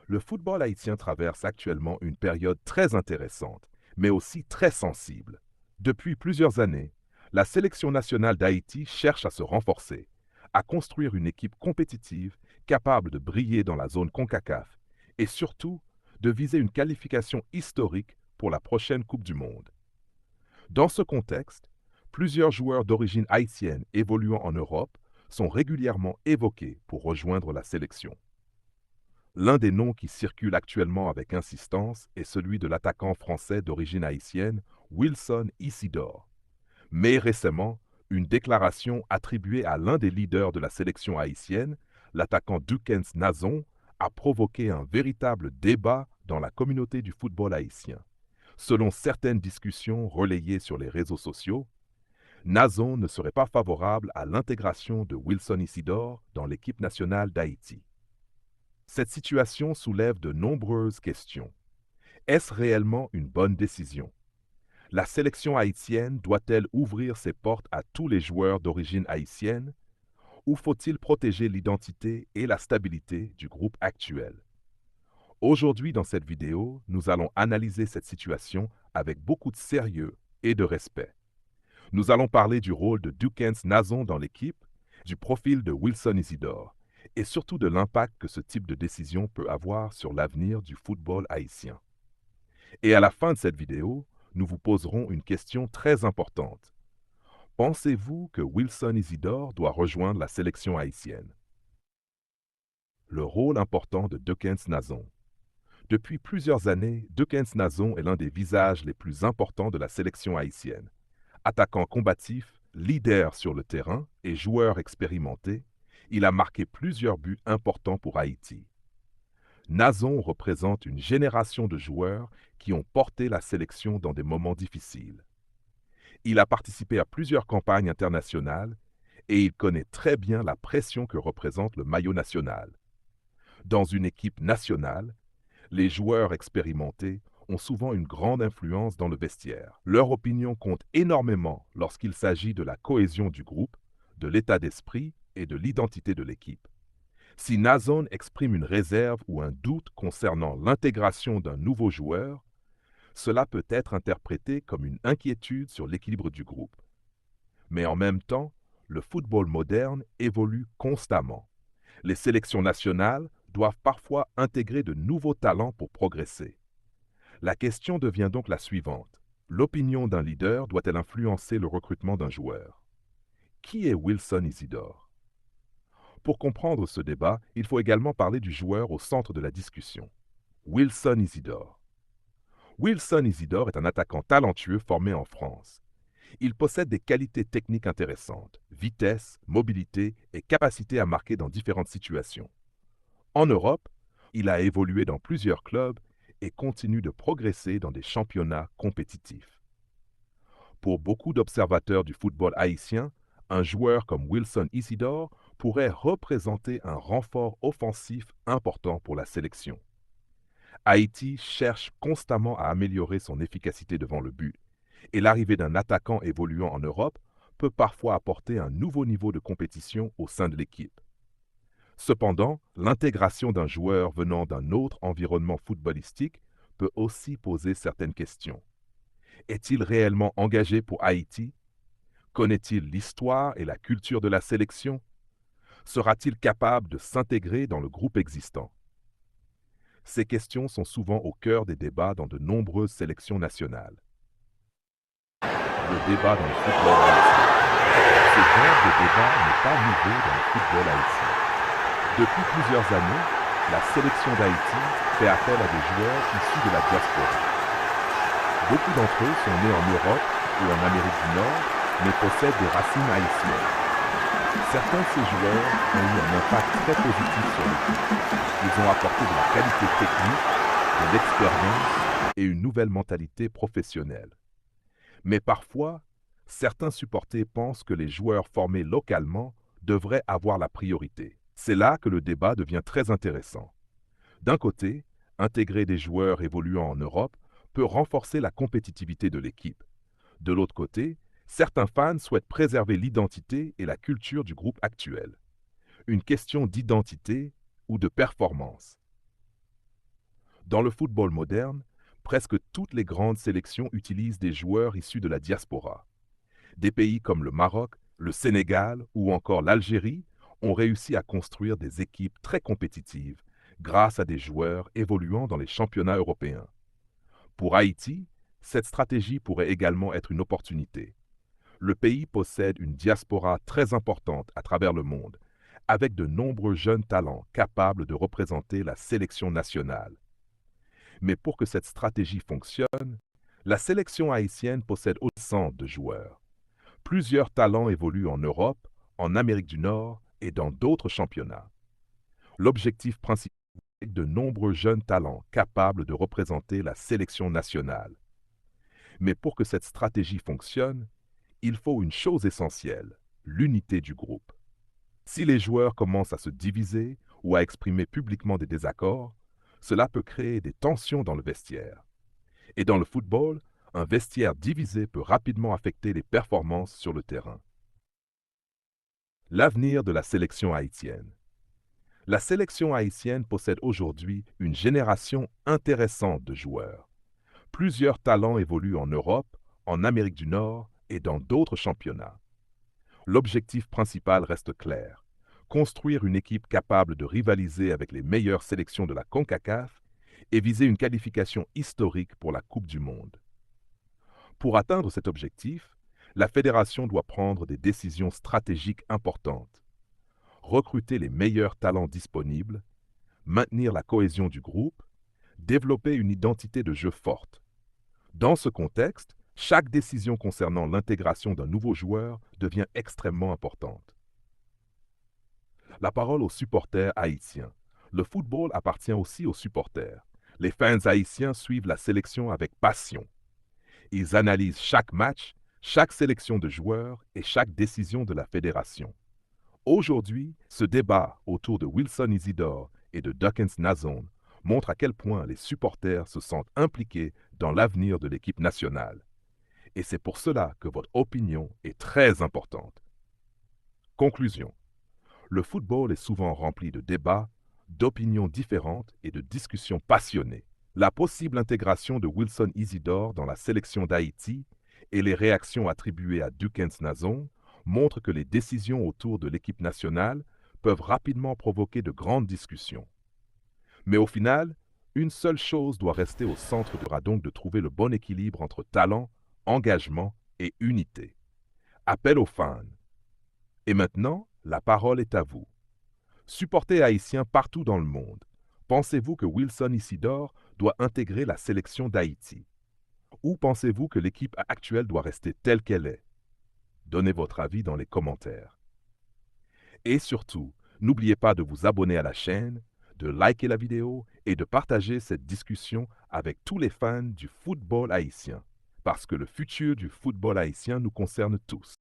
Le football haïtien traverse actuellement une période très intéressante, mais aussi très sensible. Depuis plusieurs années, la sélection nationale d'Haïti cherche à se renforcer, à construire une équipe compétitive capable de briller dans la zone CONCACAF et surtout de viser une qualification historique pour la prochaine Coupe du Monde. Dans ce contexte, plusieurs joueurs d'origine haïtienne évoluant en Europe sont régulièrement évoqués pour rejoindre la sélection. L'un des noms qui circule actuellement avec insistance est celui de l'attaquant français d'origine haïtienne, Wilson Isidore. Mais récemment, une déclaration attribuée à l'un des leaders de la sélection haïtienne, l'attaquant Dukens Nazon, a provoqué un véritable débat dans la communauté du football haïtien. Selon certaines discussions relayées sur les réseaux sociaux, Nazon ne serait pas favorable à l'intégration de Wilson Isidore dans l'équipe nationale d'Haïti. Cette situation soulève de nombreuses questions. Est-ce réellement une bonne décision? La sélection haïtienne doit-elle ouvrir ses portes à tous les joueurs d'origine haïtienne ou faut-il protéger l'identité et la stabilité du groupe actuel? Aujourd'hui, dans cette vidéo, nous allons analyser cette situation avec beaucoup de sérieux et de respect. Nous allons parler du rôle de Dukens Nazon dans l'équipe, du profil de Wilson Isidore et surtout de l'impact que ce type de décision peut avoir sur l'avenir du football haïtien. Et à la fin de cette vidéo, nous vous poserons une question très importante. Pensez-vous que Wilson Isidore doit rejoindre la sélection haïtienne? Le rôle important de Dukens Nazon. Depuis plusieurs années, Dukens Nazon est l'un des visages les plus importants de la sélection haïtienne. Attaquant combatif, leader sur le terrain et joueur expérimenté, il a marqué plusieurs buts importants pour Haïti. Nazon représente une génération de joueurs qui ont porté la sélection dans des moments difficiles. Il a participé à plusieurs campagnes internationales et il connaît très bien la pression que représente le maillot national. Dans une équipe nationale, les joueurs expérimentés ont souvent une grande influence dans le vestiaire. Leur opinion compte énormément lorsqu'il s'agit de la cohésion du groupe, de l'état d'esprit et de l'identité de l'équipe. Si Nazon exprime une réserve ou un doute concernant l'intégration d'un nouveau joueur, cela peut être interprété comme une inquiétude sur l'équilibre du groupe. Mais en même temps, le football moderne évolue constamment. Les sélections nationales doivent parfois intégrer de nouveaux talents pour progresser. La question devient donc la suivante. L'opinion d'un leader doit-elle influencer le recrutement d'un joueur? Qui est Wilson Isidore? Pour comprendre ce débat, il faut également parler du joueur au centre de la discussion. Wilson Isidore. Wilson Isidore est un attaquant talentueux formé en France. Il possède des qualités techniques intéressantes, vitesse, mobilité et capacité à marquer dans différentes situations. En Europe, il a évolué dans plusieurs clubs et continue de progresser dans des championnats compétitifs. Pour beaucoup d'observateurs du football haïtien, un joueur comme Wilson Isidore pourrait représenter un renfort offensif important pour la sélection. Haïti cherche constamment à améliorer son efficacité devant le but, et l'arrivée d'un attaquant évoluant en Europe peut parfois apporter un nouveau niveau de compétition au sein de l'équipe. Cependant, l'intégration d'un joueur venant d'un autre environnement footballistique peut aussi poser certaines questions. Est-il réellement engagé pour Haïti? Connaît-il l'histoire et la culture de la sélection? Sera-t-il capable de s'intégrer dans le groupe existant? Ces questions sont souvent au cœur des débats dans de nombreuses sélections nationales. Le débat dans le football haïtien. Ce genre de débat n'est pas nouveau dans le football haïtien. Depuis plusieurs années, la sélection d'Haïti fait appel à des joueurs issus de la diaspora. Beaucoup d'entre eux sont nés en Europe ou en Amérique du Nord, mais possèdent des racines haïtiennes. Certains de ces joueurs ont eu un impact très positif sur l'équipe. Ils ont apporté de la qualité technique, de l'expérience et une nouvelle mentalité professionnelle. Mais parfois, certains supporters pensent que les joueurs formés localement devraient avoir la priorité. C'est là que le débat devient très intéressant. D'un côté, intégrer des joueurs évoluant en Europe peut renforcer la compétitivité de l'équipe. De l'autre côté, certains fans souhaitent préserver l'identité et la culture du groupe actuel. Une question d'identité ou de performance. Dans le football moderne, presque toutes les grandes sélections utilisent des joueurs issus de la diaspora. Des pays comme le Maroc, le Sénégal ou encore l'Algérie ont réussi à construire des équipes très compétitives grâce à des joueurs évoluant dans les championnats européens. Pour Haïti, cette stratégie pourrait également être une opportunité. Le pays possède une diaspora très importante à travers le monde, avec de nombreux jeunes talents capables de représenter la sélection nationale. Mais pour que cette stratégie fonctionne, la sélection haïtienne possède autant de joueurs. Plusieurs talents évoluent en Europe, en Amérique du Nord et dans d'autres championnats. L'objectif principal est de nombreux jeunes talents capables de représenter la sélection nationale. Mais pour que cette stratégie fonctionne, il faut une chose essentielle, l'unité du groupe. Si les joueurs commencent à se diviser ou à exprimer publiquement des désaccords, cela peut créer des tensions dans le vestiaire. Et dans le football, un vestiaire divisé peut rapidement affecter les performances sur le terrain. L'avenir de la sélection haïtienne. La sélection haïtienne possède aujourd'hui une génération intéressante de joueurs. Plusieurs talents évoluent en Europe, en Amérique du Nord et dans d'autres championnats. L'objectif principal reste clair: construire une équipe capable de rivaliser avec les meilleures sélections de la CONCACAF et viser une qualification historique pour la Coupe du Monde. Pour atteindre cet objectif, la fédération doit prendre des décisions stratégiques importantes. Recruter les meilleurs talents disponibles, maintenir la cohésion du groupe, développer une identité de jeu forte. Dans ce contexte, chaque décision concernant l'intégration d'un nouveau joueur devient extrêmement importante. La parole aux supporters haïtiens. Le football appartient aussi aux supporters. Les fans haïtiens suivent la sélection avec passion. Ils analysent chaque match, chaque sélection de joueurs et chaque décision de la fédération. Aujourd'hui, ce débat autour de Wilson Isidore et de Dawkins Nazon montre à quel point les supporters se sentent impliqués dans l'avenir de l'équipe nationale. Et c'est pour cela que votre opinion est très importante. Conclusion. Le football est souvent rempli de débats, d'opinions différentes et de discussions passionnées. La possible intégration de Wilson Isidore dans la sélection d'Haïti et les réactions attribuées à Dawkins Nazon montrent que les décisions autour de l'équipe nationale peuvent rapidement provoquer de grandes discussions. Mais au final, une seule chose doit rester au centre donc de trouver le bon équilibre entre talent, engagement et unité. Appel aux fans. Et maintenant, la parole est à vous. Supporters haïtiens partout dans le monde, pensez-vous que Wilson Isidore doit intégrer la sélection d'Haïti? Ou pensez-vous que l'équipe actuelle doit rester telle qu'elle est? Donnez votre avis dans les commentaires. Et surtout, n'oubliez pas de vous abonner à la chaîne, de liker la vidéo et de partager cette discussion avec tous les fans du football haïtien, parce que le futur du football haïtien nous concerne tous.